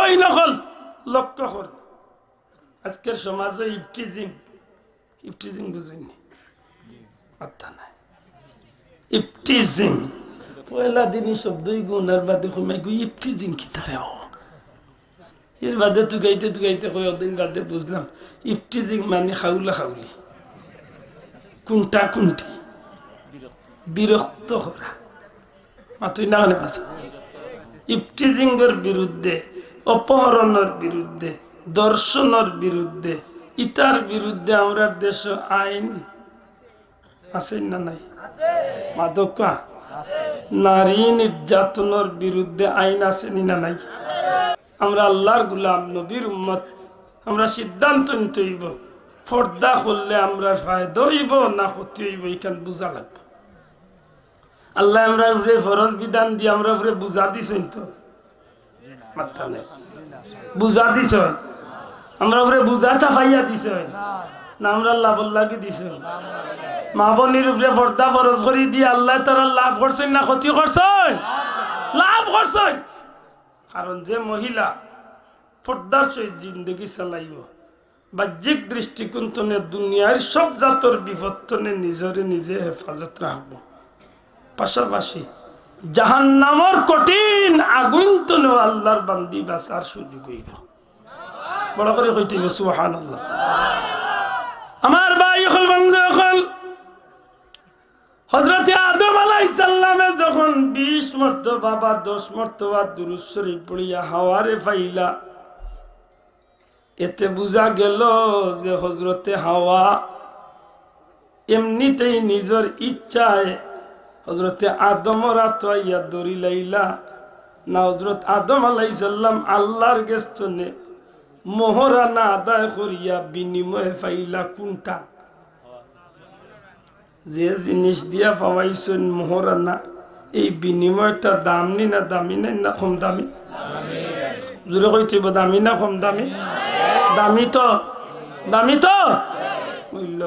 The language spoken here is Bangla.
ওই নকল লক্ষ্য কর আজকের সমাজে ইফটিজিং বুঝিনি অর্থা নাই ইফটিজিং পয়লা দিনই শব্দই গুনার বাদে কমাই গই ইফটিজিং কি তারে এর বাদে তুগাইতে কয়েকদিন বাদে বুঝলাম ইফটিজিং মানে খাউলা খাউলি কোনটা কোনটি বিরক্ত করা মাতুই না হলে আছে ইফটিজিংয়ের বিরুদ্ধে অপহরণের বিরুদ্ধে দর্শনের বিরুদ্ধে ইতার বিরুদ্ধে আমরা দেশ আইন আছে না নাই মাদকা নারী নির্যাতনের বিরুদ্ধে আইন আছে না নাই আমরা আল্লাহর গোলাম নবীর উম্মত আমরা সিদ্ধান্ত নিতে হইব পর্দা করলে আমরা ফায়দা হইব না ক্ষতি হইব এখান বুঝা লাগবে আল্লাহ আমরা উপরে ফরজ বিধান দিয়ে আমরা উপরে বুঝা দিছেন তো মাথা নেই বুঝা দিছ আমরা উপরে বুঝা চাপাইয়া দিছ না আমরা লাভ লাগি দিছ মা বোনের উপরে পর্দা ফরজ করে দিয়ে আল্লাহ তারা লাভ করছেন না ক্ষতি করছেন লাভ করছেন কারণ যে মহিলা পর্দার সহিত জিন্দগি চালাইব বাহ্যিক দৃষ্টিকোণ দুনিয়ার সব জাতর বিপত্তনে নিজরে নিজে হেফাজত রাখবো পাশাপাশি জাহান্নামের কঠিন আগুন তনে আল্লাহর বান্দি বাঁচার সুযোগ হইব বড় করে কইতে সুবহানাল্লাহ আমার ভাই হল বন্ধু হল হযরত আদম আলাইহিস সালামে যখন 20 মর্তবা বা 10 মর্তবা দুরূদ শরীফ পড়িয়া হাওয়ারে ফাইলা এতে বুঝা গেল যে হযরতে হাওয়া এমনিতেই নিজের ইচ্ছায় হযরতে আদমর আতইয়া দড়ি লাইলা না হযরত আদম আলাইহিস সালাম আল্লাহর গেস্তনে মোহরানা আদায় করিয়া বিনিময়ে ফাইলা কোনটা যে জিনিস দিয়া পাওয়াইছেন মোহরানা এই বিনিময়টা দাম নি না দামি না কম দামি জোরে কইতে দামি না কম দামি দামি তো মূল্য